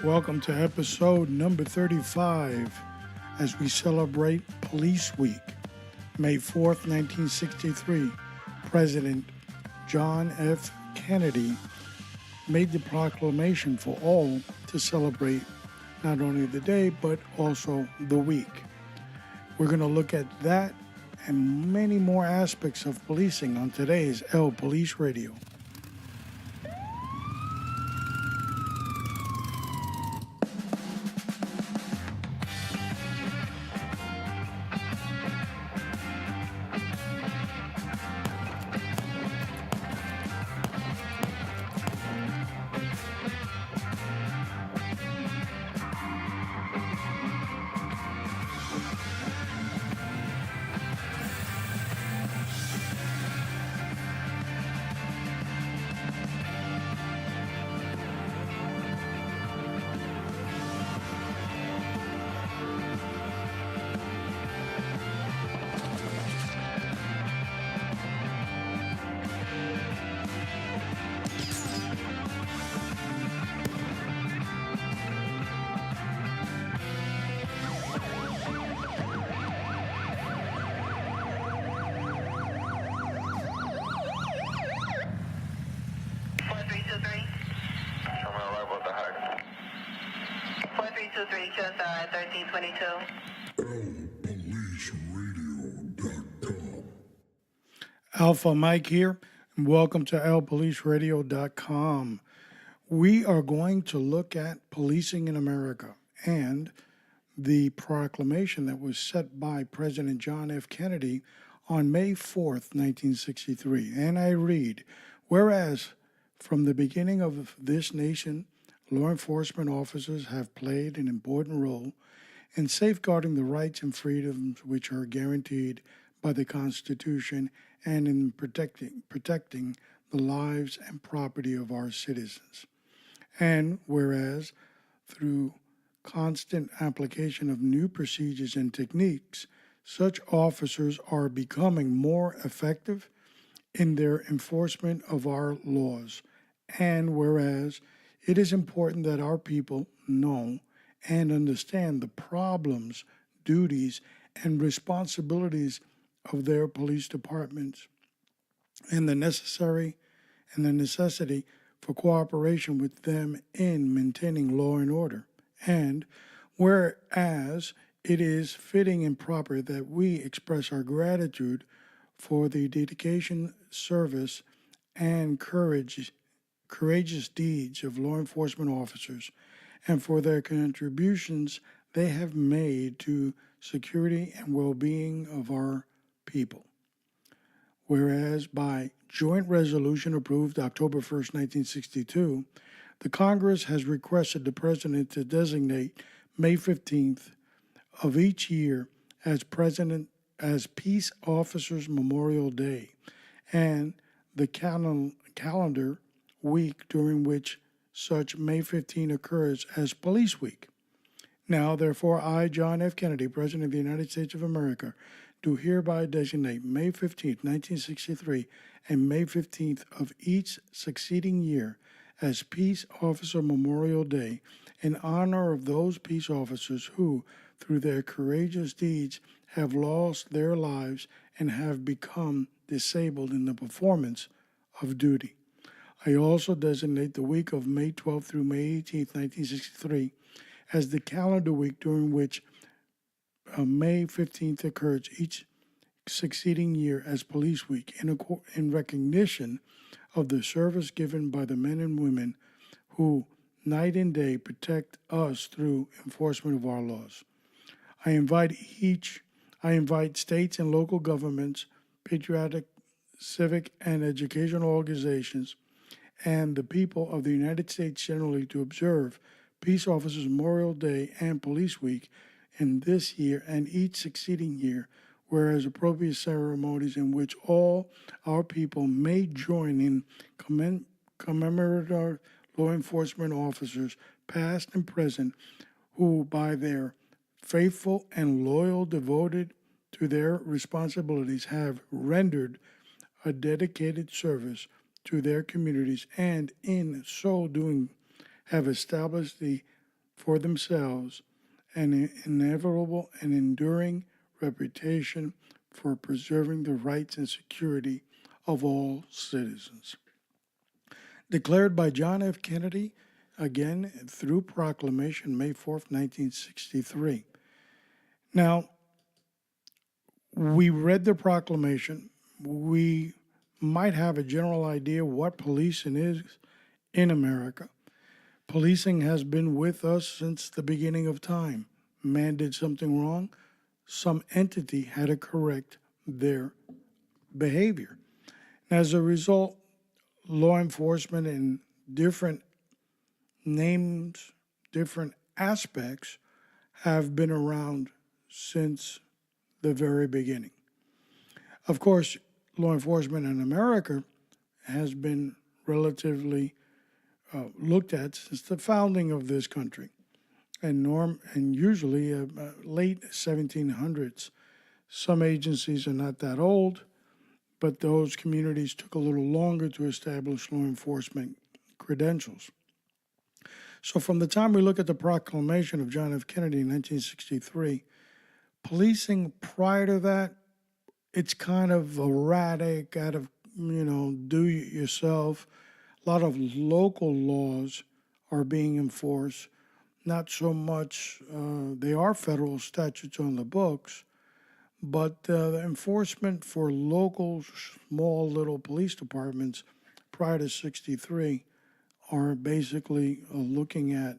Welcome to episode number 35 as we celebrate Police Week. May 4th, 1963, President John F. Kennedy made the proclamation for all to celebrate not only the day but also the week. We're going to look at that and many more aspects of policing on today's LPolice Radio. Alpha Mike here, and welcome to LPoliceRadio.com. We are going to look at policing in America and the proclamation that was set by President John F. Kennedy on May 4th, 1963. And I read, whereas from the beginning of this nation, law enforcement officers have played an important role in safeguarding the rights and freedoms which are guaranteed by the Constitution and in protecting the lives and property of our citizens. And whereas through constant application of new procedures and techniques, such officers are becoming more effective in their enforcement of our laws. And whereas it is important that our people know and understand the problems, duties, and responsibilities of their police departments and the necessity for cooperation with them in maintaining law and order. And whereas it is fitting and proper that we express our gratitude for the dedication, service, and courageous deeds of law enforcement officers and for their contributions they have made to security and well-being of our people. Whereas by joint resolution approved October 1st, 1962, the Congress has requested the President to designate May 15th of each year as Peace Officers Memorial Day and the calendar week during which such May 15 occurs as Police Week. Now, therefore, I, John F. Kennedy, President of the United States of America, do hereby designate May 15th, 1963, and May 15th of each succeeding year as Peace Officer Memorial Day in honor of those peace officers who, through their courageous deeds, have lost their lives and have become disabled in the performance of duty. I also designate the week of May 12th through May 18th, 1963, as the calendar week during which May 15th occurs each succeeding year as Police Week in recognition of the service given by the men and women who night and day protect us through enforcement of our laws. I invite states and local governments, patriotic, civic, and educational organizations, and the people of the United States generally to observe Peace Officers Memorial Day and Police Week in this year and each succeeding year, whereas appropriate ceremonies in which all our people may join in commemorate our law enforcement officers, past and present, who by their faithful and loyal devoted to their responsibilities have rendered a dedicated service to their communities and in so doing have established the for themselves an inevitable and enduring reputation for preserving the rights and security of all citizens. Declared by John F. Kennedy, again through proclamation, May 4th, 1963. Now, we read the proclamation. We might have a general idea what policing is in America. Policing has been with us since the beginning of time. Man did something wrong, some entity had to correct their behavior. As a result, law enforcement in different names, different aspects have been around since the very beginning. Of course, law enforcement in America has been relatively looked at since the founding of this country, and usually late 1700s. Some agencies are not that old, but those communities took a little longer to establish law enforcement credentials. So from the time we look at the proclamation of John F. Kennedy in 1963, policing prior to that, it's kind of erratic, out of, do it yourself. A lot of local laws are being enforced. Not so much, they are federal statutes on the books, but the enforcement for local, small, little police departments prior to 63 are basically looking at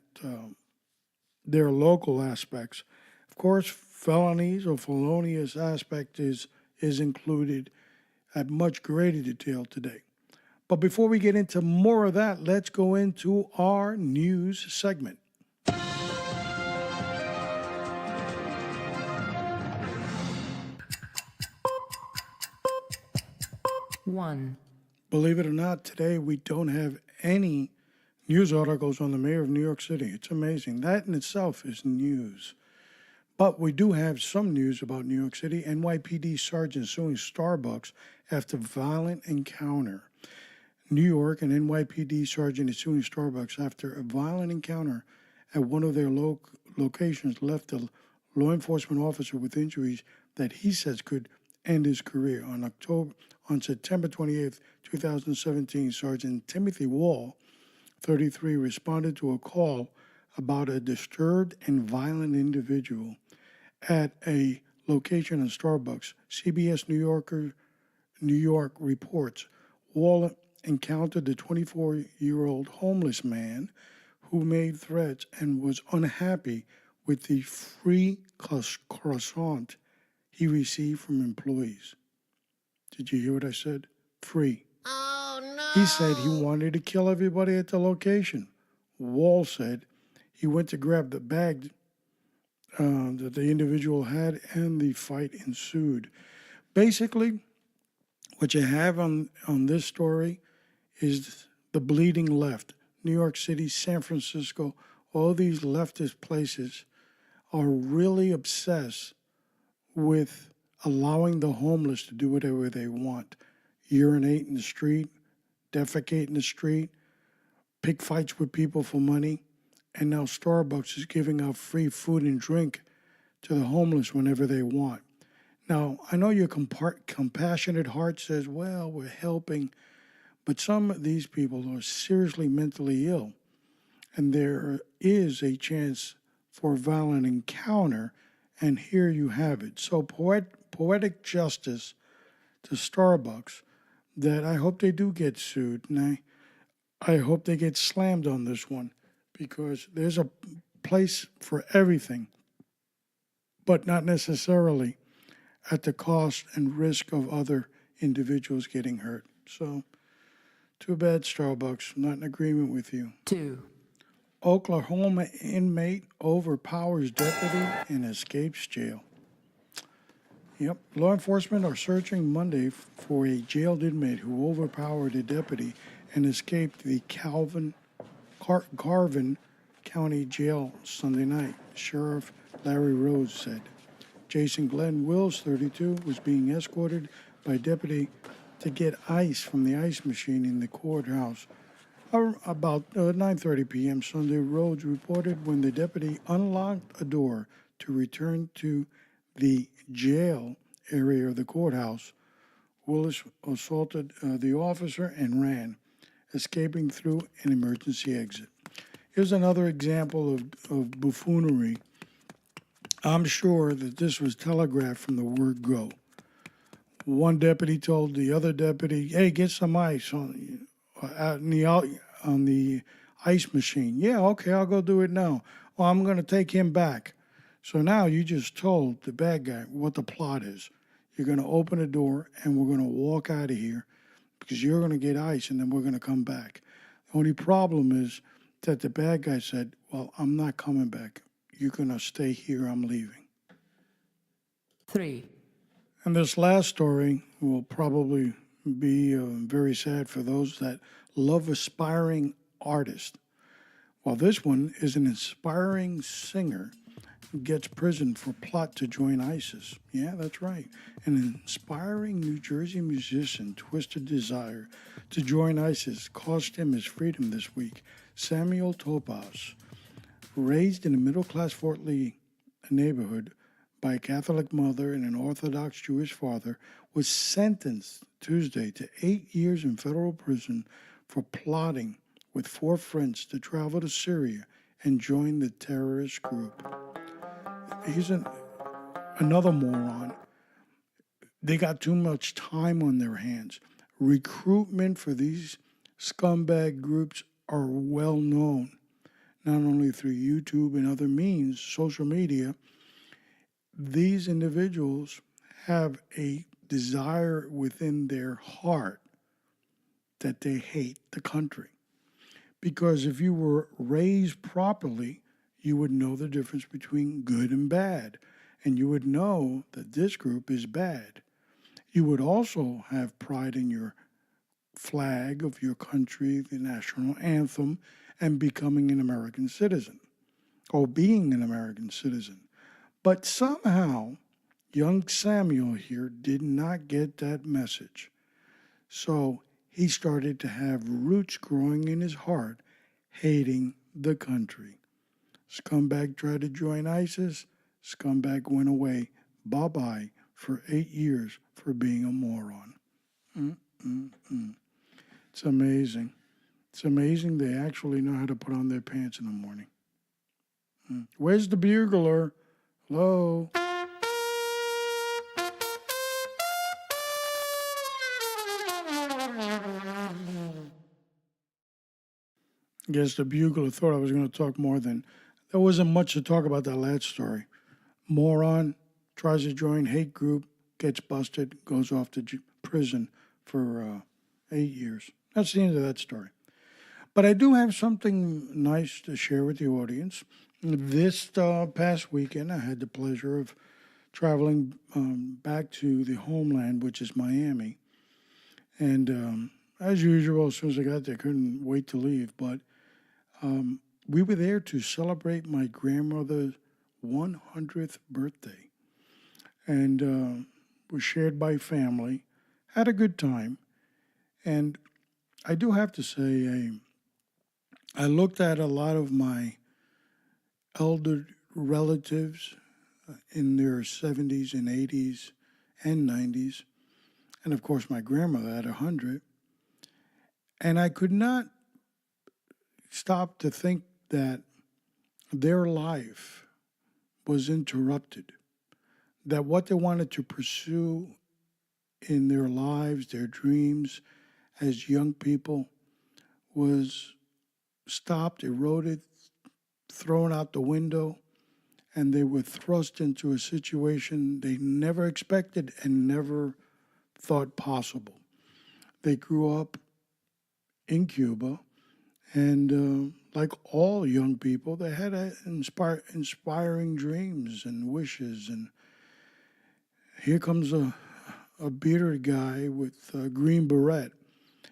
their local aspects. Of course, felonies or felonious aspect is included at much greater detail today. But before we get into more of that, let's go into our news segment. One. Believe it or not, today we don't have any news articles on the mayor of New York City. It's amazing. That in itself is news. But we do have some news about New York City. NYPD sergeant suing Starbucks after violent encounter. New York, an NYPD sergeant is suing Starbucks after a violent encounter at one of their locations left a law enforcement officer with injuries that he says could end his career. On September 28th, 2017, Sergeant Timothy Wall, 33, responded to a call about a disturbed and violent individual at a location in Starbucks. CBS New York reports Wall encountered the 24-year-old homeless man who made threats and was unhappy with the free croissant he received from employees. Did you hear what I said? Free. Oh, no. He said he wanted to kill everybody at the location. Wall said he went to grab the bag that the individual had, and the fight ensued. Basically, what you have on this story is the bleeding left. New York City, San Francisco, all these leftist places are really obsessed with allowing the homeless to do whatever they want. Urinate in the street, defecate in the street, pick fights with people for money. And now Starbucks is giving out free food and drink to the homeless whenever they want. Now, I know your compassionate heart says, well, we're helping, but some of these people are seriously mentally ill, and there is a chance for a violent encounter, and here you have it. So poetic justice to Starbucks that I hope they do get sued, and I hope they get slammed on this one, because there's a place for everything, but not necessarily at the cost and risk of other individuals getting hurt. So, too bad, Starbucks. I'm not in agreement with you. 2. Oklahoma inmate overpowers deputy and escapes jail. Yep. Law enforcement are searching Monday for a jailed inmate who overpowered a deputy and escaped the Garvin County Jail Sunday night, Sheriff Larry Rose said. Jason Glenn Wills, 32, was being escorted by a deputy to get ice from the ice machine in the courthouse About 9:30 p.m. Sunday, Rhodes reported when the deputy unlocked a door to return to the jail area of the courthouse, Willis assaulted the officer and ran, escaping through an emergency exit. Here's another example of buffoonery. I'm sure that this was telegraphed from the word go. One deputy told the other deputy, "Hey, get some ice on the ice machine." "Yeah, okay, I'll go do it now." "Well, I'm going to take him back." So now you just told the bad guy what the plot is. You're going to open a door and we're going to walk out of here because you're going to get ice and then we're going to come back. The only problem is that the bad guy said, "Well, I'm not coming back. You're going to stay here. I'm leaving." 3, And this last story will probably be very sad for those that love aspiring artists. While this one is an inspiring singer who gets prison for plot to join ISIS. Yeah, that's right. An inspiring New Jersey musician twisted desire to join ISIS cost him his freedom this week. Samuel Topaz, raised in a middle-class Fort Lee neighborhood by a Catholic mother and an Orthodox Jewish father, was sentenced Tuesday to 8 years in federal prison for plotting with 4 friends to travel to Syria and join the terrorist group. He's another moron. They got too much time on their hands. Recruitment for these scumbag groups are well known, not only through YouTube and other means, social media. These individuals have a desire within their heart that they hate the country. Because if you were raised properly, you would know the difference between good and bad. And you would know that this group is bad. You would also have pride in your flag of your country, the national anthem, and becoming an American citizen, or being an American citizen. But somehow, young Samuel here did not get that message. So he started to have roots growing in his heart, hating the country. Scumbag tried to join ISIS. Scumbag went away. Bye-bye for 8 years for being a moron. It's amazing. It's amazing they actually know how to put on their pants in the morning. Where's the bugler? Hello? I guess the bugler thought I was going to talk more than... There wasn't much to talk about that last story. Moron tries to join hate group, gets busted, goes off to prison for 8 years. That's the end of that story. But I do have something nice to share with the audience. This past weekend, I had the pleasure of traveling back to the homeland, which is Miami. And as usual, as soon as I got there, I couldn't wait to leave. But we were there to celebrate my grandmother's 100th birthday. And was shared by family. Had a good time. And I do have to say, I looked at a lot of my elder relatives in their 70s and 80s and 90s. And of course, my grandmother at 100. And I could not stop to think that their life was interrupted, that what they wanted to pursue in their lives, their dreams as young people, was stopped, eroded, thrown out the window, and they were thrust into a situation they never expected and never thought possible. They grew up in Cuba, and like all young people, they had inspiring dreams and wishes. And here comes a bearded guy with a green beret.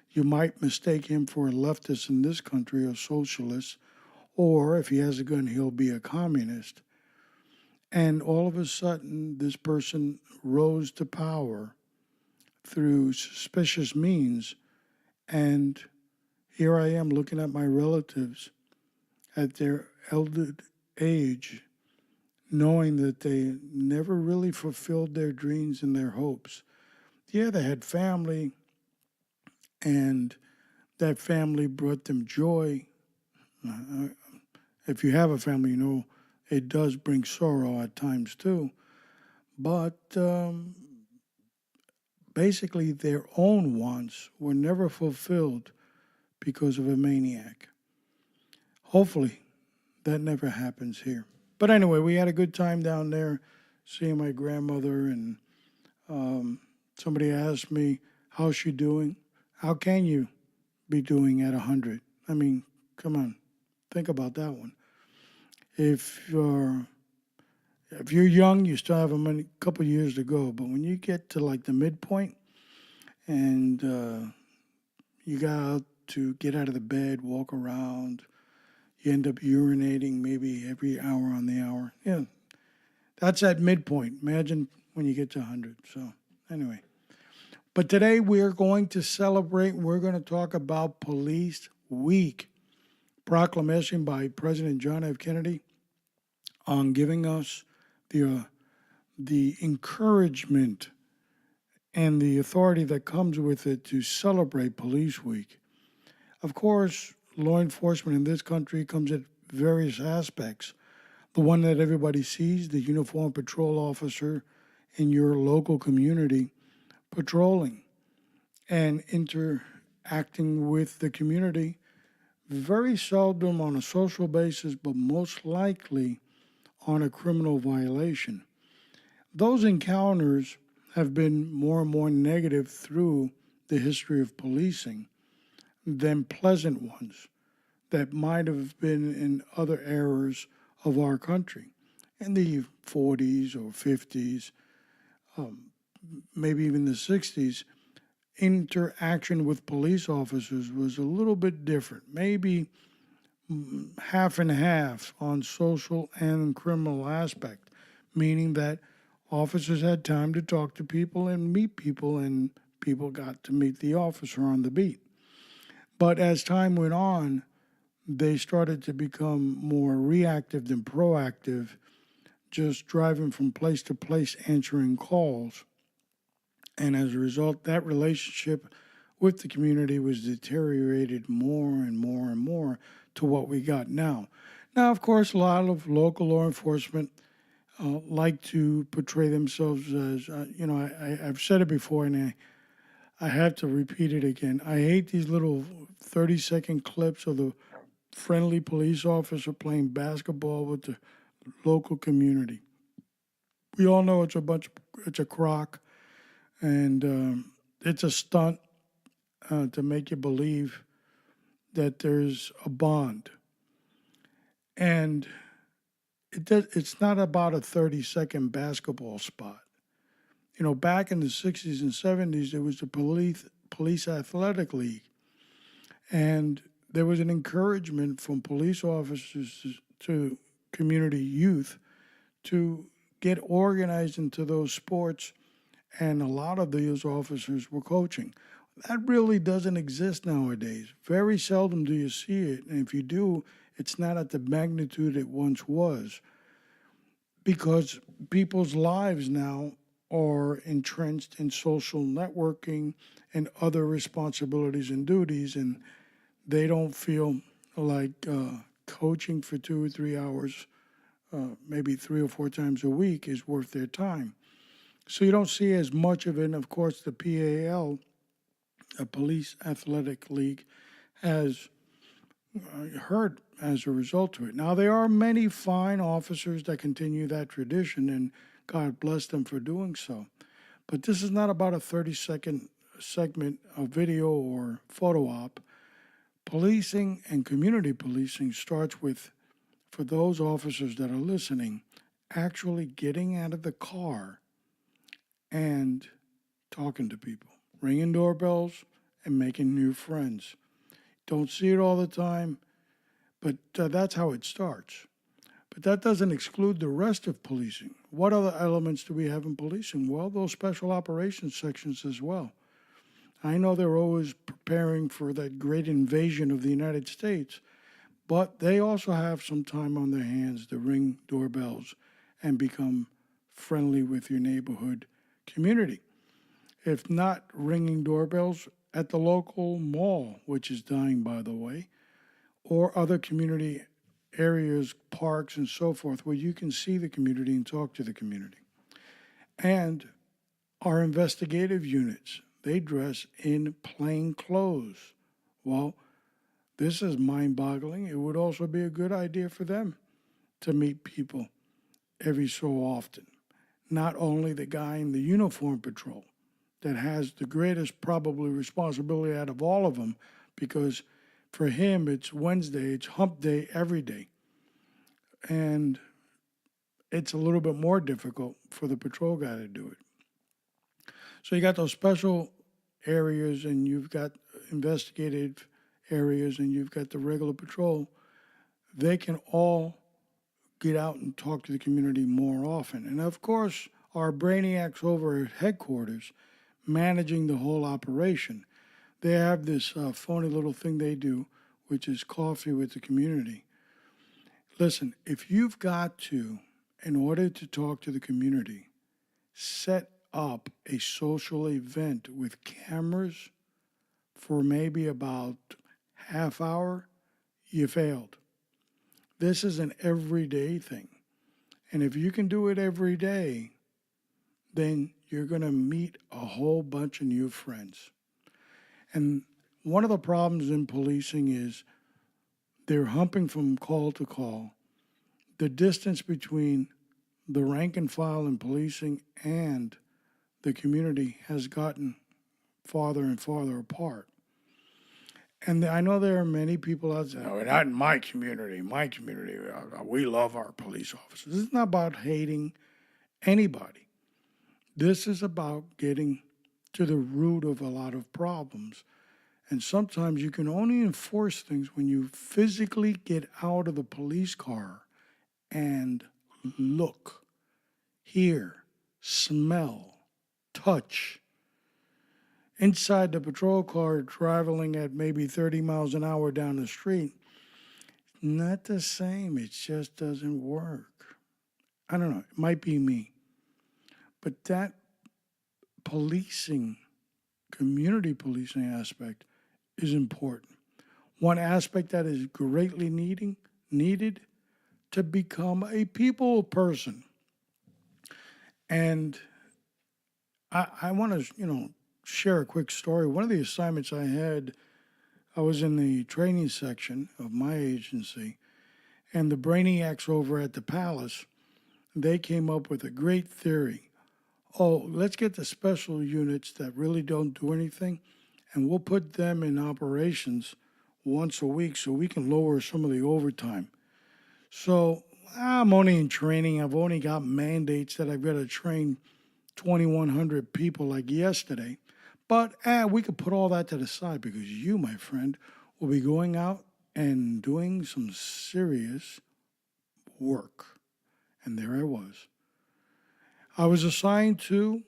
You might mistake him for a leftist in this country, a socialist, or if he has a gun, he'll be a communist. And all of a sudden, this person rose to power through suspicious means, and Here I am looking at my relatives at their elder age, knowing that they never really fulfilled their dreams and their hopes. Yeah, they had family, and that family brought them joy. If you have a family, you know it does bring sorrow at times too. But basically, their own wants were never fulfilled because of a maniac. Hopefully, that never happens here. But anyway, we had a good time down there seeing my grandmother, and somebody asked me, how's she doing? How can you be doing at 100? I mean, come on, think about that one. If you're if you're young, you still have a couple years to go. But when you get to like the midpoint, and you got to get out of the bed, walk around, you end up urinating maybe every hour on the hour. Yeah, that's at midpoint. Imagine when you get to 100. So anyway, but today we're going to celebrate. We're going to talk about Police Week, proclamation by President John F. Kennedy on giving us the encouragement and the authority that comes with it to celebrate Police Week. Of course, law enforcement in this country comes at various aspects. The one that everybody sees, the uniformed patrol officer in your local community patrolling and interacting with the community, very seldom on a social basis, but most likely on a criminal violation. Those encounters have been more and more negative through the history of policing than pleasant ones that might have been in other eras of our country in the 40s or 50s, maybe even the 60s. Interaction with police officers was a little bit different, maybe half and half on social and criminal aspect, meaning that officers had time to talk to people and meet people, and people got to meet the officer on the beat. But as time went on, they started to become more reactive than proactive, just driving from place to place, answering calls. And as a result, that relationship with the community was deteriorated more and more and more to what we got now. Now, of course, a lot of local law enforcement like to portray themselves as, I've said it before, and I have to repeat it again. I hate these little 30-second clips of the friendly police officer playing basketball with the local community. We all know it's a crock, and it's a stunt to make you believe that there's a bond. And it's not about a 30-second basketball spot. You know, back in the 60s and 70s, there was the police athletic league. And there was an encouragement from police officers to community youth to get organized into those sports. And a lot of those officers were coaching. That really doesn't exist nowadays. Very seldom do you see it. And if you do, it's not at the magnitude it once was, because people's lives now are entrenched in social networking and other responsibilities and duties, and they don't feel like coaching for 2 or 3 hours, maybe 3 or 4 times a week, is worth their time. So you don't see as much of it. And of course, the PAL, a Police Athletic League, has hurt as a result of it. Now, there are many fine officers that continue that tradition, and God bless them for doing so. But this is not about a 30-second segment of video or photo op. Policing and community policing starts with, for those officers that are listening, actually getting out of the car and talking to people, ringing doorbells and making new friends. Don't see it all the time, but that's how it starts. But that doesn't exclude the rest of policing. What other elements do we have in policing? Well, those special operations sections as well. I know they're always preparing for that great invasion of the United States, but they also have some time on their hands to ring doorbells and become friendly with your neighborhood community. If not ringing doorbells at the local mall, which is dying, by the way, or other community areas, parks, and so forth, where you can see the community and talk to the community. And our investigative units, they dress in plain clothes. Well, this is mind boggling. It would also be a good idea for them to meet people every so often. Not only the guy in the uniform patrol that has the greatest probably responsibility out of all of them, because for him it's Wednesday, it's hump day every day. And it's a little bit more difficult for the patrol guy to do it. So you got those special areas, and you've got investigative areas, and you've got the regular patrol. They can all get out and talk to the community more often. And of course, our brainiacs over at headquarters managing the whole operation, they have this phony little thing they do, which is coffee with the community. Listen, if you've got to, in order to talk to the community, set up a social event with cameras for maybe about half hour, you failed. This is an everyday thing. And if you can do it every day, then you're going to meet a whole bunch of new friends. And one of the problems in policing is they're humping from call to call. The distance between the rank and file in policing and the community has gotten farther and farther apart. And I know there are many people out there, oh, not in my community. My community, we love our police officers. It's not about hating anybody. This is about getting to the root of a lot of problems. And sometimes you can only enforce things when you physically get out of the police car and look, hear, smell, touch. Inside the patrol car, traveling at maybe 30 miles an hour down the street, not the same. It just doesn't work. I don't know. It might be me. But that policing, community policing aspect is important. One aspect that is greatly needed to become a people person. And I want to, share a quick story. One of the assignments I had, I was in the training section of my agency, and the brainiacs over at the Palace, they came up with a great theory. Oh, let's get the special units that really don't do anything, and we'll put them in operations once a week so we can lower some of the overtime. So I'm only in training. I've only got mandates that I've got to train 2,100 people like yesterday. But we could put all that to the side because you, my friend, will be going out and doing some serious work. And there I was. I was assigned to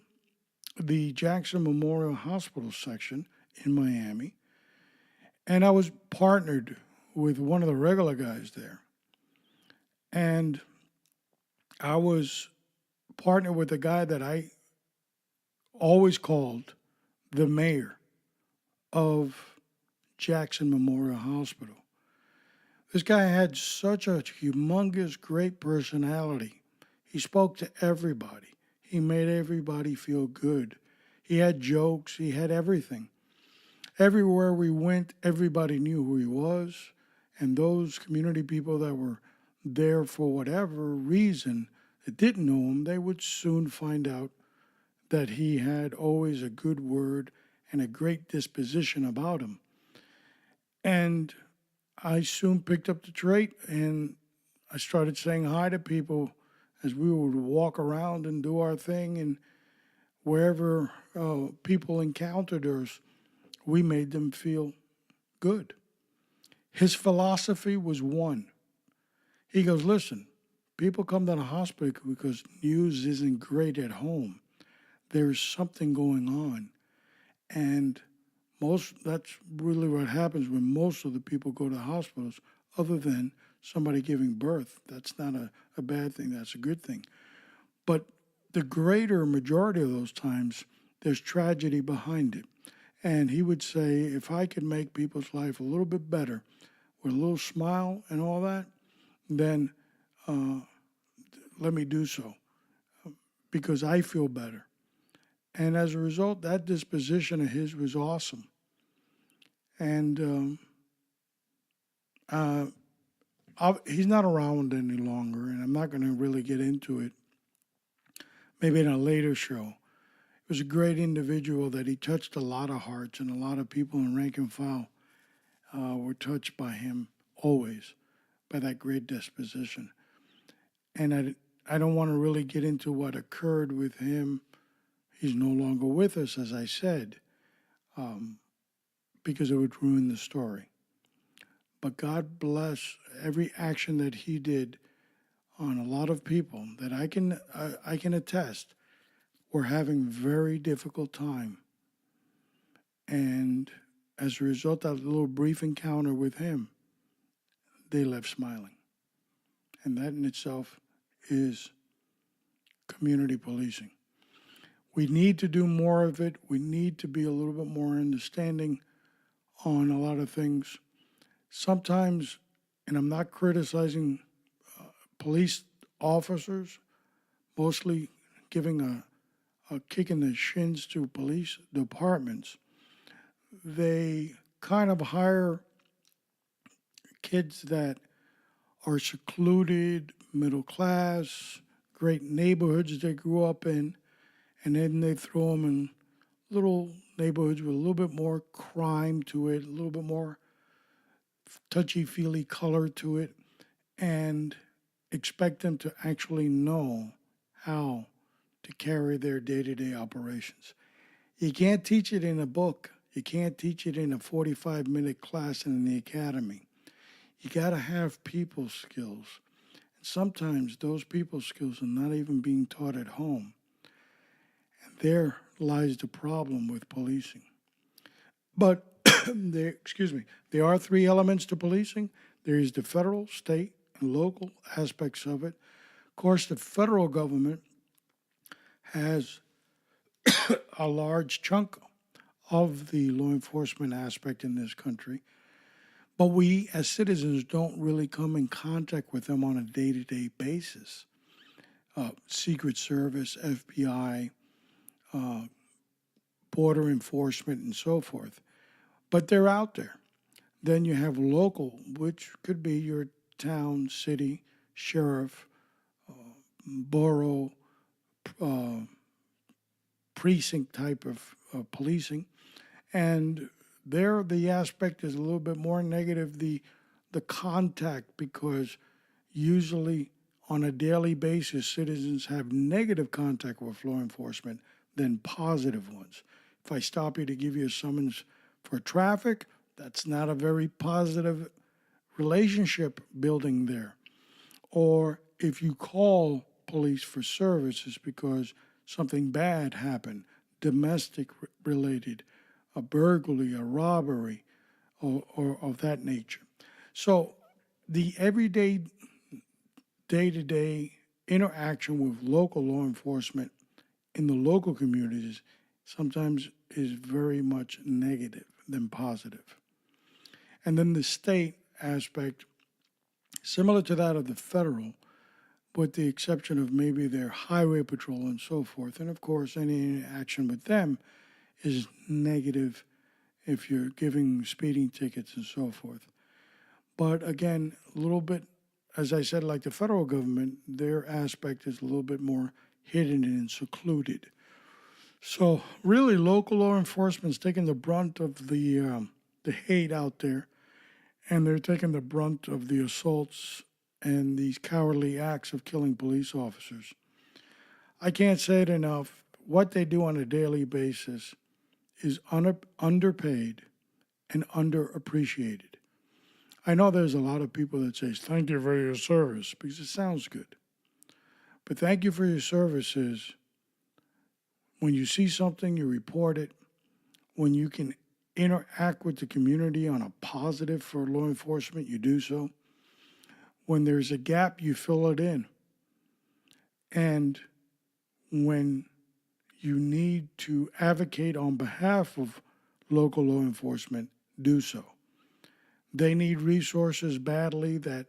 the Jackson Memorial Hospital section in Miami, and I was partnered with one of the regular guys there. And I was partnered with a guy that I always called the mayor of Jackson Memorial Hospital. This guy had such a humongous, great personality. He spoke to everybody. He made everybody feel good. He had jokes. He had everything. Everywhere we went, everybody knew who he was. And those community people that were there for whatever reason that didn't know him, they would soon find out that he had always a good word and a great disposition about him. And I soon picked up the trait, and I started saying hi to people as we would walk around and do our thing. And wherever people encountered us, we made them feel good. His philosophy was one. He goes, listen, people come to the hospital because news isn't great at home. There's something going on. And That's really what happens when most of the people go to hospitals, other than somebody giving birth. That's not a bad thing, that's a good thing. But the greater majority of those times, there's tragedy behind it. And he would say, if I could make people's life a little bit better with a little smile and all that, then let me do so because I feel better. And as a result, that disposition of his was awesome. And he's not around any longer, and I'm not going to really get into it. Maybe in a later show. He was a great individual that he touched a lot of hearts, and a lot of people in rank and file were touched by him always, by that great disposition. And I don't want to really get into what occurred with him. He's no longer with us, as I said, because it would ruin the story. But God bless every action that he did on a lot of people that I can attest were having very difficult time. And as a result of that little brief encounter with him, they left smiling. And that in itself is community policing. We need to do more of it. We need to be a little bit more understanding on a lot of things. Sometimes, and I'm not criticizing police officers, mostly giving a kick in the shins to police departments. They kind of hire kids that are secluded, middle class, great neighborhoods they grew up in, and then they throw them in little neighborhoods with a little bit more crime to it, a little bit more touchy-feely color to it, and expect them to actually know how to carry their day-to-day operations. You can't teach it in a book. You can't teach it in a 45-minute class in the academy. You got to have people skills. And sometimes those people skills are not even being taught at home. And there lies the problem with policing. But there are three elements to policing. There is the federal, state, and local aspects of it. Of course, the federal government has a large chunk of the law enforcement aspect in this country. But we, as citizens, don't really come in contact with them on a day-to-day basis. Secret Service, FBI, border enforcement, and so forth. But they're out there. Then you have local, which could be your town, city, sheriff, borough, precinct type of policing. And there the aspect is a little bit more negative, the contact, because usually on a daily basis, citizens have negative contact with law enforcement than positive ones. If I stop you to give you a summons for traffic, that's not a very positive relationship building there. Or if you call police for services because something bad happened, domestic related, a burglary, a robbery, or of that nature. So the everyday, day-to-day interaction with local law enforcement in the local communities sometimes is very much negative than positive. And then the state aspect, similar to that of the federal, with the exception of maybe their highway patrol and so forth. And of course, any interaction with them is negative if you're giving speeding tickets and so forth. But again, a little bit, as I said, like the federal government, their aspect is a little bit more hidden and secluded. So really, local law enforcement's taking the brunt of the hate out there, and they're taking the brunt of the assaults and these cowardly acts of killing police officers. I can't say it enough. What they do on a daily basis is underpaid and underappreciated. I know there's a lot of people that say, thank you for your service, because it sounds good. But thank you for your services. When you see something, you report it. When you can interact with the community on a positive for law enforcement, you do so. When there's a gap, you fill it in. And when you need to advocate on behalf of local law enforcement, do so. They need resources badly that,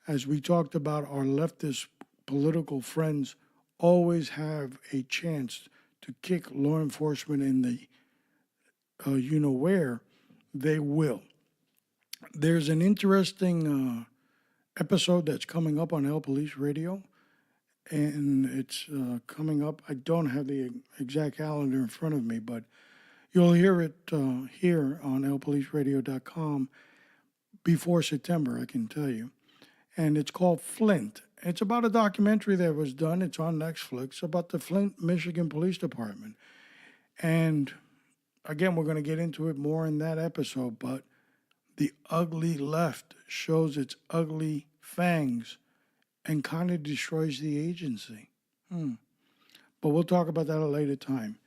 as we talked about, our leftist political friends always have a chance to kick law enforcement in the where, they will. There's an interesting episode that's coming up on LPolice Radio, and it's coming up. I don't have the exact calendar in front of me, but you'll hear it here on LPoliceRadio.com before September, I can tell you. And it's called Flint. It's about a documentary that was done. It's on Netflix about the Flint, Michigan Police Department. And again, we're going to get into it more in that episode, but the ugly left shows its ugly fangs and kind of destroys the agency. But we'll talk about that at a later time.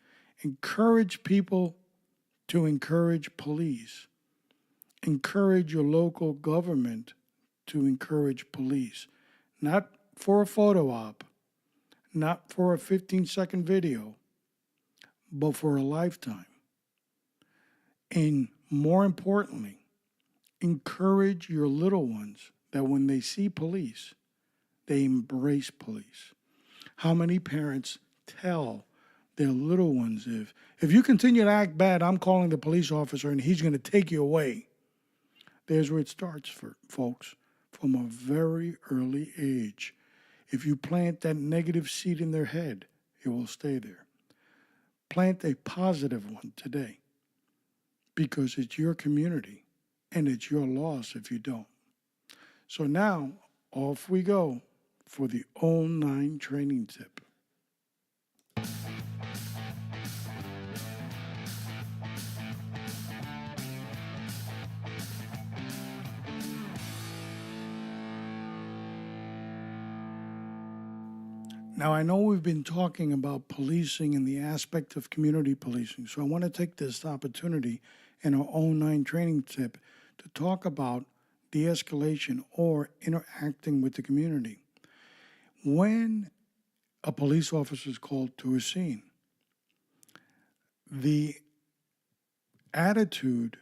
Encourage people to encourage police. Encourage your local government to encourage police. Not for a photo op, not for a 15-second video, but for a lifetime. And more importantly, encourage your little ones that when they see police, they embrace police. How many parents tell their little ones, if you continue to act bad, I'm calling the police officer and he's going to take you away. There's where it starts, for folks, from a very early age. If you plant that negative seed in their head, it will stay there. Plant a positive one today, because it's your community and it's your loss if you don't. So now, off we go for the 09 training tip. Now, I know we've been talking about policing and the aspect of community policing, so I want to take this opportunity in our 09 training tip to talk about de-escalation or interacting with the community. When a police officer is called to a scene, the attitude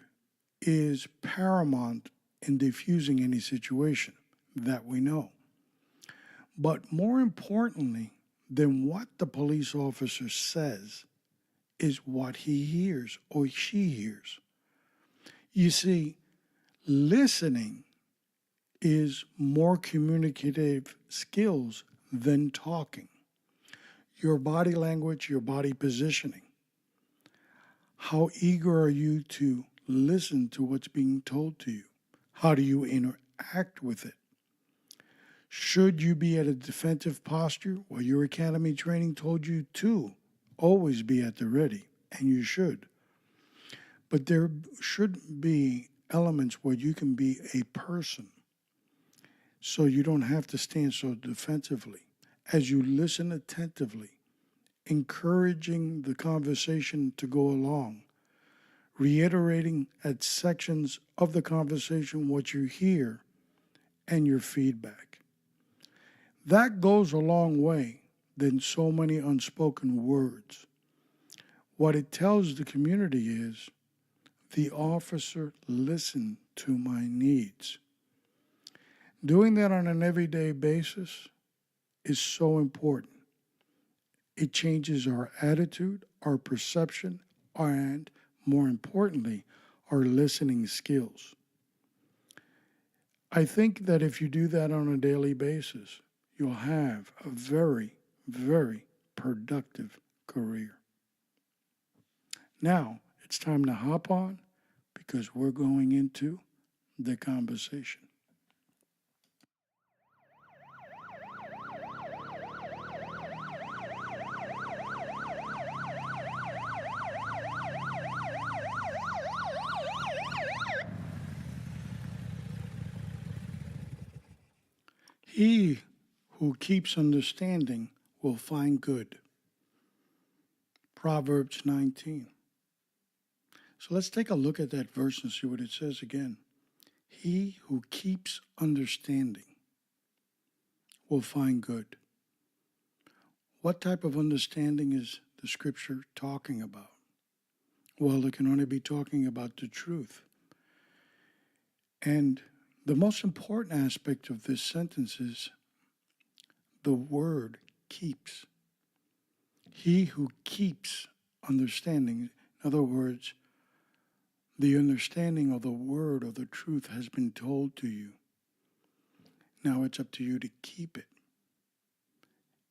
is paramount in diffusing any situation, that we know. But more importantly than what the police officer says is what he hears or she hears. You see, listening is more communicative skills than talking. Your body language, your body positioning. How eager are you to listen to what's being told to you? How do you interact with it? Should you be at a defensive posture? Well, your academy training told you to always be at the ready, and you should. But there should be elements where you can be a person, so you don't have to stand so defensively. As you listen attentively, encouraging the conversation to go along, reiterating at sections of the conversation what you hear and your feedback. That goes a long way than so many unspoken words. What it tells the community is, the officer listened to my needs. Doing that on an everyday basis is so important. It changes our attitude, our perception, and more importantly, our listening skills. I think that if you do that on a daily basis, you'll have a very, very productive career. Now, it's time to hop on because we're going into the conversation. He who keeps understanding will find good. Proverbs 19. So let's take a look at that verse and see what it says again. He who keeps understanding will find good. What type of understanding is the scripture talking about? Well, it can only be talking about the truth. And the most important aspect of this sentence is the word keeps. He who keeps understanding, in other words, the understanding of the word of the truth has been told to you. Now it's up to you to keep it.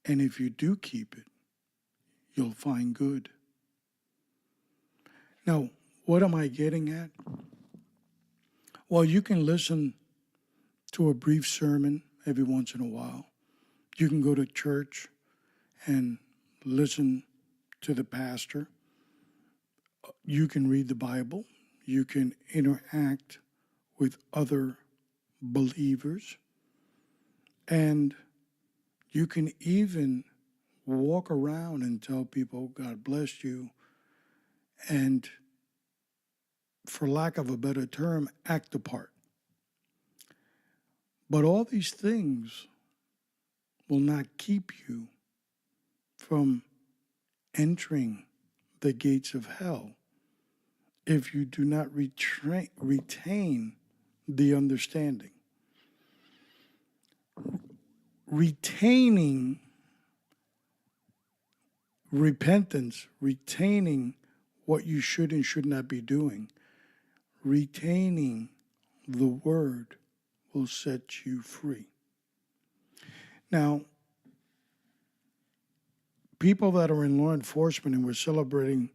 And if you do keep it, you'll find good. Now, what am I getting at? Well, you can listen to a brief sermon every once in a while. You can go to church and listen to the pastor. You can read the Bible. You can interact with other believers. And you can even walk around and tell people, God bless you, and for lack of a better term, act the part. But all these things will not keep you from entering the gates of hell if you do not retain the understanding. Retaining repentance, retaining what you should and should not be doing, retaining the word will set you free. Now, people that are in law enforcement, and we're celebrating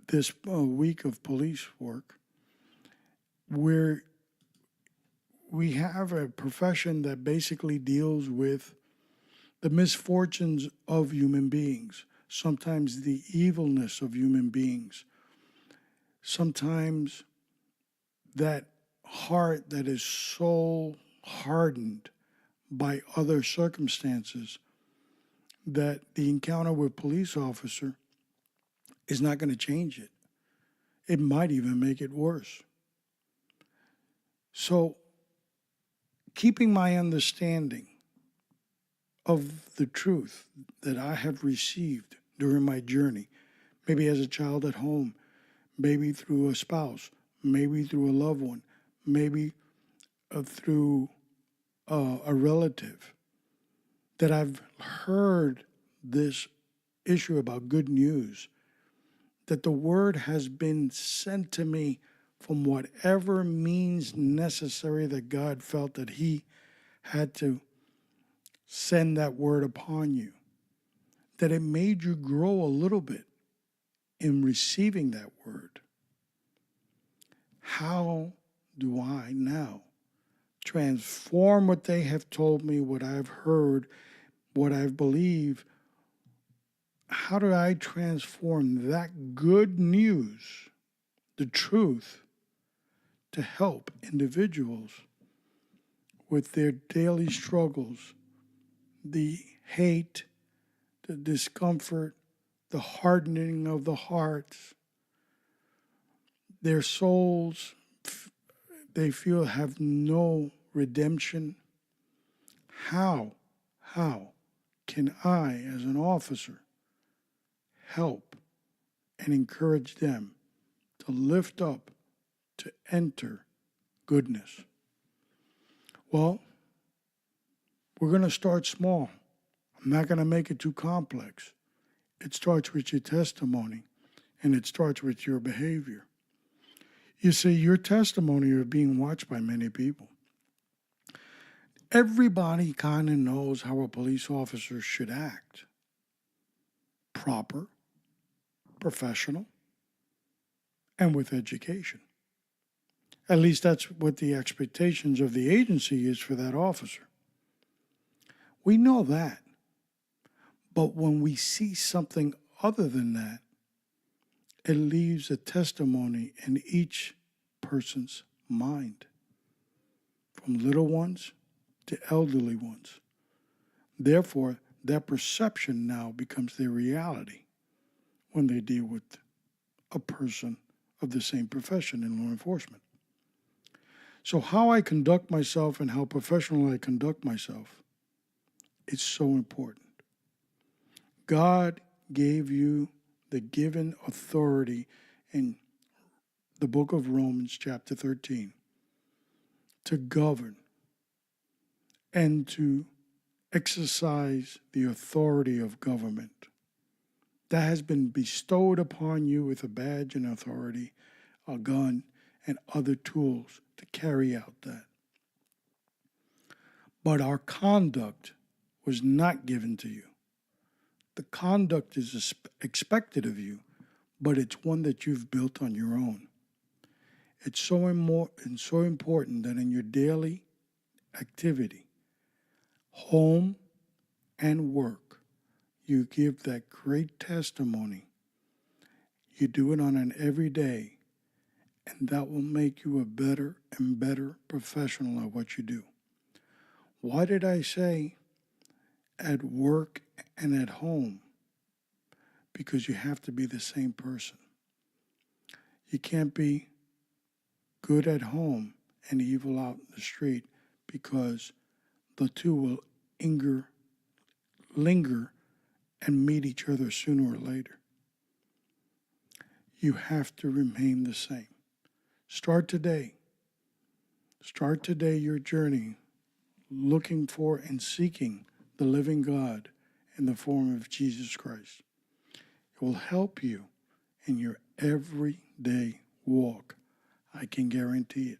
this week of police work, where we have a profession that basically deals with the misfortunes of human beings, sometimes the evilness of human beings, sometimes that heart that is so hardened by other circumstances that the encounter with a police officer is not going to change it. It might even make it worse. So, keeping my understanding of the truth that I have received during my journey, maybe as a child at home, maybe through a spouse, maybe through a loved one, maybe through a relative, that I've heard this issue about good news, that the word has been sent to me from whatever means necessary that God felt that he had to send that word upon you, that it made you grow a little bit in receiving that word. How do I now transform what they have told me, what I've heard, what I've believed? How do I transform that good news, the truth, to help individuals with their daily struggles, the hate, the discomfort, the hardening of the hearts, their souls, they feel have no redemption? How can I, as an officer, help and encourage them to lift up, to enter goodness? Well, we're going to start small. I'm not going to make it too complex. It starts with your testimony, and it starts with your behavior. You see, your testimony is being watched by many people. Everybody kind of knows how a police officer should act. Proper, professional, and with education. At least that's what the expectations of the agency is for that officer. We know that. But when we see something other than that, it leaves a testimony in each person's mind, from little ones to elderly ones. Therefore, that perception now becomes their reality when they deal with a person of the same profession in law enforcement. So how I conduct myself and how professional I conduct myself is so important. God gave you the given authority in the book of Romans, chapter 13, to govern and to exercise the authority of government. That has been bestowed upon you with a badge and authority, a gun, and other tools to carry out that. But our conduct was not given to you. The conduct is expected of you, but it's one that you've built on your own. It's so important that in your daily activity, home and work, you give that great testimony. You do it on an everyday, and that will make you a better and better professional at what you do. Why did I say at work and at home? Because you have to be the same person. You can't be good at home and evil out in the street, because the two will linger and meet each other sooner or later. You have to remain the same. Start today. Start today your journey looking for and seeking the living God in the form of Jesus Christ. It will help you in your everyday walk. I can guarantee it.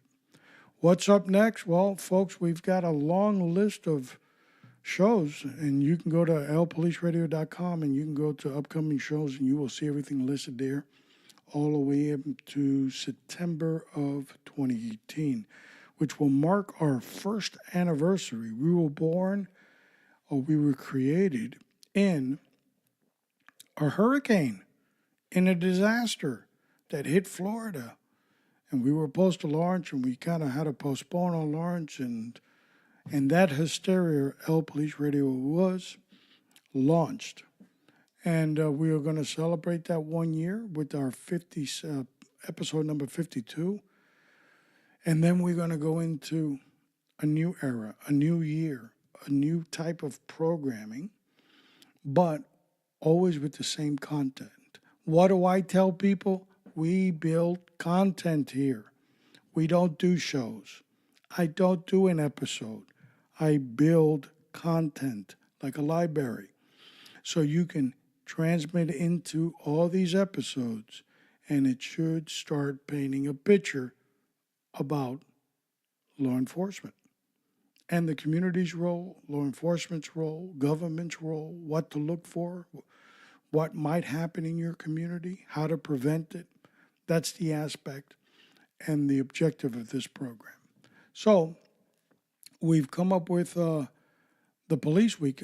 What's up next? Well, folks, we've got a long list of shows, and you can go to LPoliceRadio.com and you can go to upcoming shows, and you will see everything listed there all the way up to September of 2018, which will mark our first anniversary. We were created in a hurricane, in a disaster that hit Florida. And we were supposed to launch, and we kind of had to postpone our launch. And that hysteria, L Police Radio was launched. And we are going to celebrate that 1 year with our episode number 52. And then we're going to go into a new era, a new year, a new type of programming, but always with the same content. What do I tell people? We build content here. We don't do shows. I don't do an episode. I build content like a library. So you can transmit into all these episodes, and it should start painting a picture about law enforcement and the community's role, law enforcement's role, government's role, what to look for, what might happen in your community, how to prevent it. That's the aspect and the objective of this program. So we've come up with the Police Week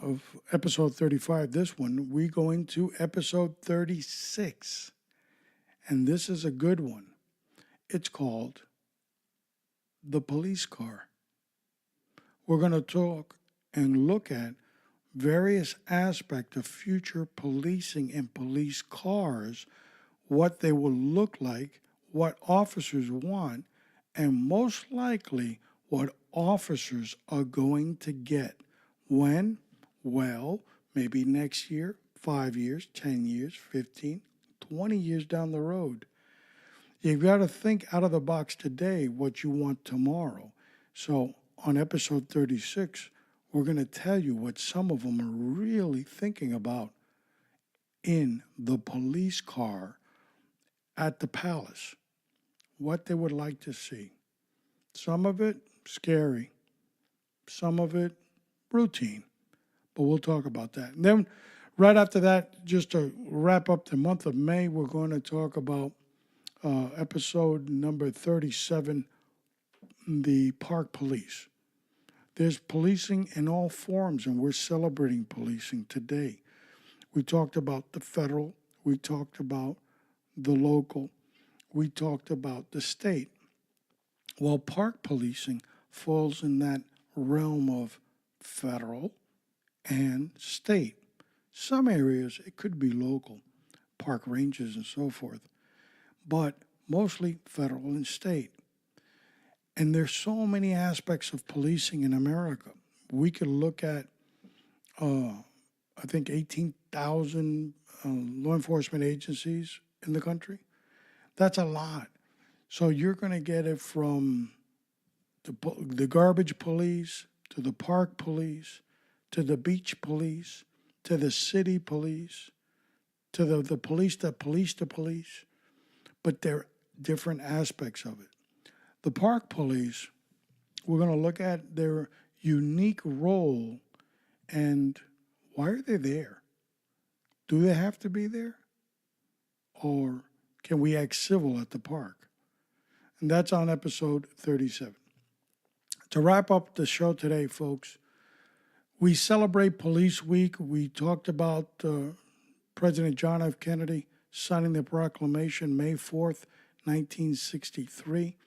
of episode 35. This one, we go into episode 36. And this is a good one. It's called The Police Car. We're going to talk and look at various aspects of future policing and police cars, what they will look like, what officers want, and most likely what officers are going to get. When? Well, maybe next year, 5 years, 10 years, 15, 20 years down the road. You've got to think out of the box today what you want tomorrow. So on episode 36, we're going to tell you what some of them are really thinking about in the police car at the palace, what they would like to see. Some of it scary, some of it routine, but we'll talk about that. And then right after that, just to wrap up the month of May, we're going to talk about episode number 37, the Park Police. There's policing in all forms, and we're celebrating policing today. We talked about the federal, we talked about the local, we talked about the state. Well, park policing falls in that realm of federal and state. Some areas, it could be local, park rangers and so forth. but mostly federal and state. And there's so many aspects of policing in America. We could look at, I think, 18,000 law enforcement agencies in the country. That's a lot. So you're going to get it from the garbage police to the park police to the beach police to the city police to the police that police the police. But they're different aspects of it. The park police, we're going to look at their unique role and why are they there? Do they have to be there? Or can we act civil at the park? And that's on episode 37. To wrap up the show today, folks, we celebrate Police Week. We talked about President John F. Kennedy signing the proclamation May 4th, 1963,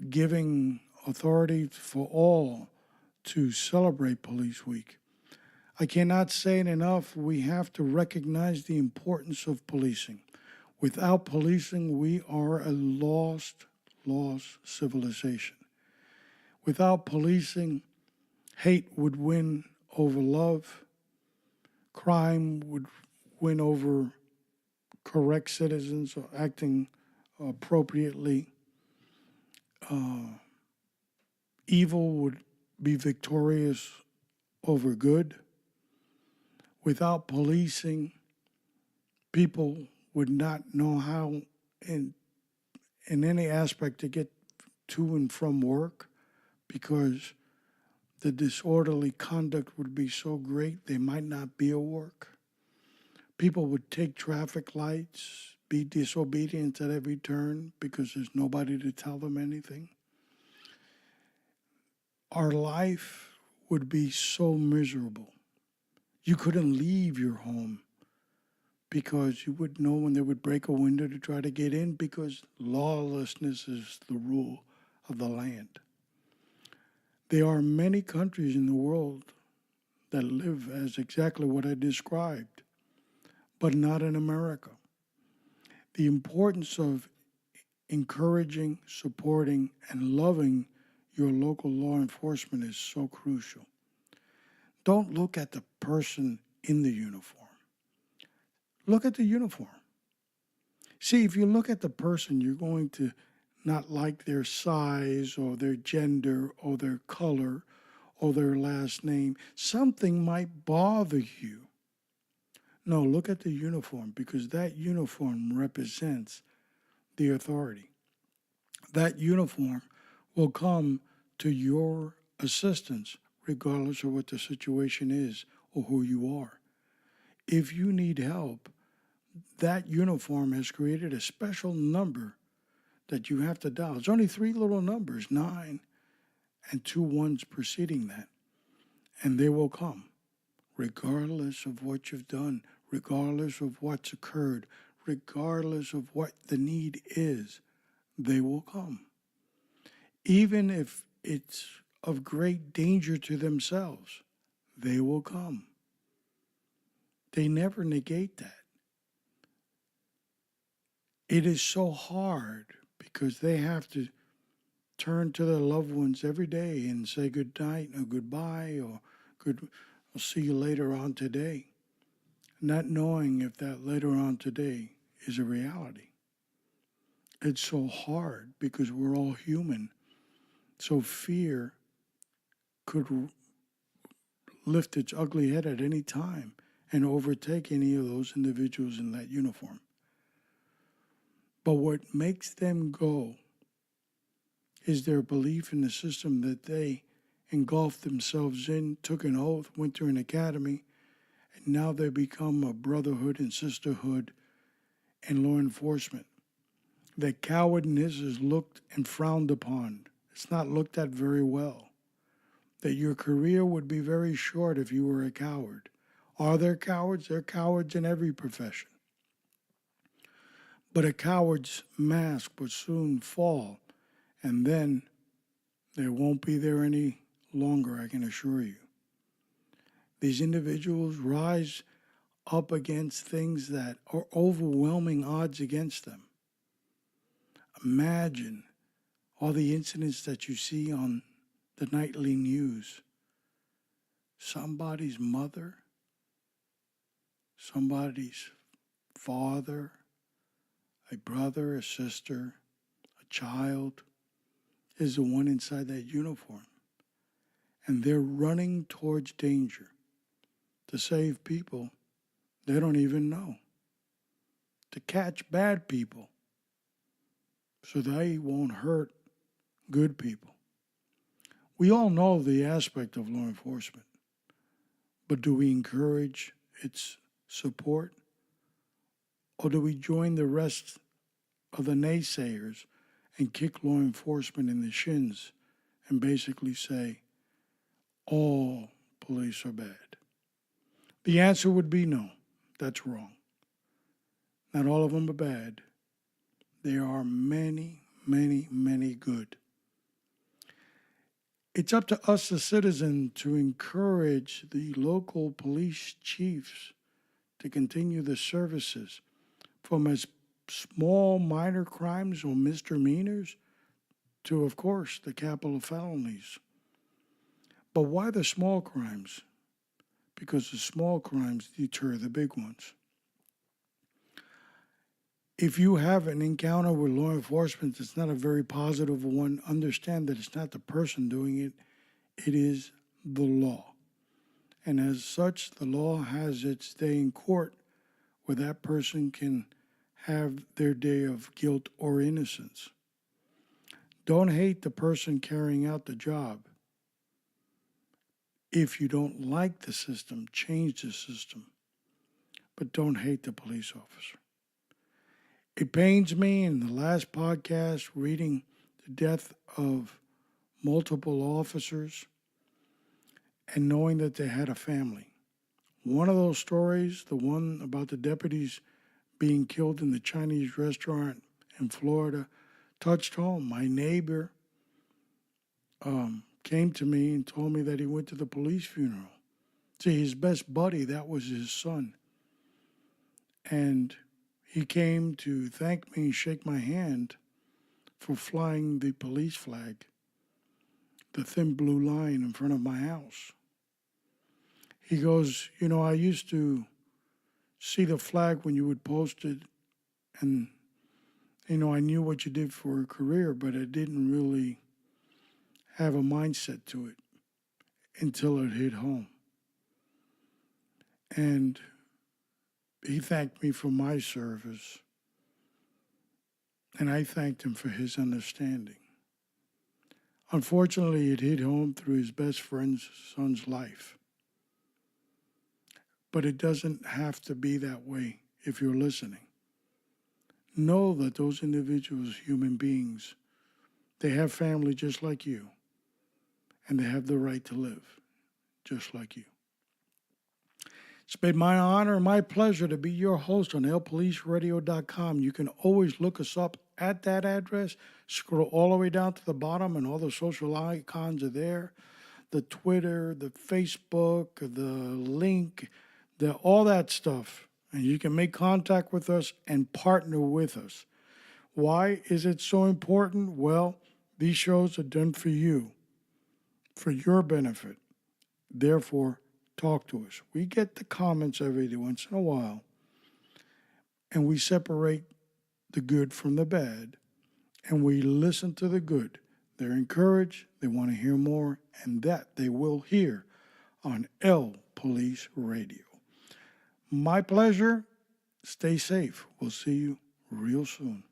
giving authority for all to celebrate Police Week. I cannot say it enough. We have to recognize the importance of policing. Without policing, we are a lost civilization. Without policing, hate would win over love. Crime would win over correct citizens or acting appropriately. Evil would be victorious over good. Without policing, people would not know how in any aspect to get to and from work because the disorderly conduct would be so great they might not be at work. People would take traffic lights, be disobedient at every turn because there's nobody to tell them anything. Our life would be so miserable. You couldn't leave your home because you wouldn't know when they would break a window to try to get in because lawlessness is the rule of the land. There are many countries in the world that live as exactly what I described, but not in America. The importance of encouraging, supporting, and loving your local law enforcement is so crucial. Don't look at the person in the uniform. Look at the uniform. See, if you look at the person, you're going to not like their size or their gender or their color or their last name. Something might bother you. No, look at the uniform because that uniform represents the authority. That uniform will come to your assistance regardless of what the situation is or who you are. If you need help, that uniform has created a special number that you have to dial. It's only 3 little numbers, 9 and 2 ones preceding that. And they will come, regardless of what you've done, regardless of what's occurred, regardless of what the need is, they will come. Even if it's of great danger to themselves, they will come. They never negate that. It is so hard because they have to turn to their loved ones every day and say good night or goodbye or I'll see you later on today, not knowing if that later on today is a reality. It's so hard because we're all human. So fear could lift its ugly head at any time and overtake any of those individuals in that uniform. But what makes them go is their belief in the system that they engulfed themselves in, took an oath, went through an academy, and now they become a brotherhood and sisterhood in law enforcement. That cowardness is looked and frowned upon. It's not looked at very well. That your career would be very short if you were a coward. Are there cowards? There are cowards in every profession. But a coward's mask will soon fall, and then they won't be there any longer, I can assure you. These individuals rise up against things that are overwhelming odds against them. Imagine all the incidents that you see on the nightly news. Somebody's mother, somebody's father, a brother, a sister, a child is the one inside that uniform. And they're running towards danger to save people they don't even know, to catch bad people so they won't hurt good people. We all know the aspect of law enforcement, but do we encourage its support? Or do we join the rest of the naysayers and kick law enforcement in the shins and basically say, all police are bad? The answer would be no, that's wrong. Not all of them are bad. There are many, many, many good. It's up to us, the citizen, to encourage the local police chiefs to continue the services from as small minor crimes or misdemeanors to, of course, the capital felonies. But why the small crimes? Because the small crimes deter the big ones. If you have an encounter with law enforcement that's not a very positive one, understand that it's not the person doing it, it is the law. And as such, the law has its day in court where that person can have their day of guilt or innocence. Don't hate the person carrying out the job. If you don't like the system, change the system. But don't hate the police officer. It pains me in the last podcast reading the death of multiple officers and knowing that they had a family. One of those stories, the one about the deputies being killed in the Chinese restaurant in Florida, touched home. My neighbor came to me and told me that he went to the police funeral. See, his best buddy, that was his son. And he came to thank me and shake my hand for flying the police flag, the thin blue line in front of my house. He goes, I used to see the flag when you would post it, and, I knew what you did for a career, but I didn't really have a mindset to it until it hit home. And he thanked me for my service, and I thanked him for his understanding. Unfortunately, it hit home through his best friend's son's life. But it doesn't have to be that way if you're listening. Know that those individuals, human beings, they have family just like you, and they have the right to live just like you. It's been my honor and my pleasure to be your host on LPoliceRadio.com. You can always look us up at that address. Scroll all the way down to the bottom, and all the social icons are there. The Twitter, the Facebook, the link, all that stuff. And you can make contact with us and partner with us. Why is it so important? Well, these shows are done for you, for your benefit. Therefore, talk to us. We get the comments every once in a while, and we separate the good from the bad, and we listen to the good. They're encouraged, they want to hear more, and that they will hear on LPolice Radio. My pleasure. Stay safe. We'll see you real soon.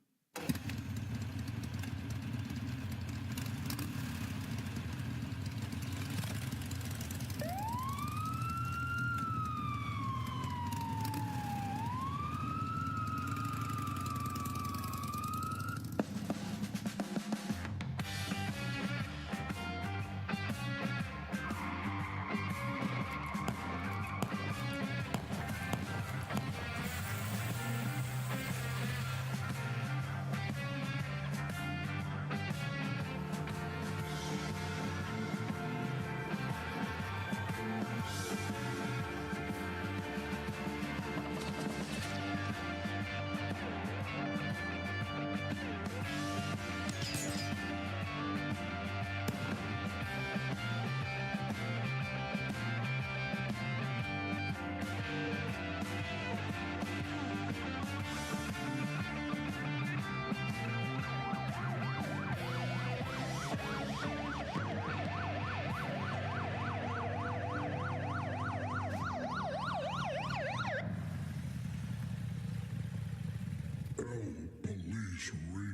Proclamation Radio.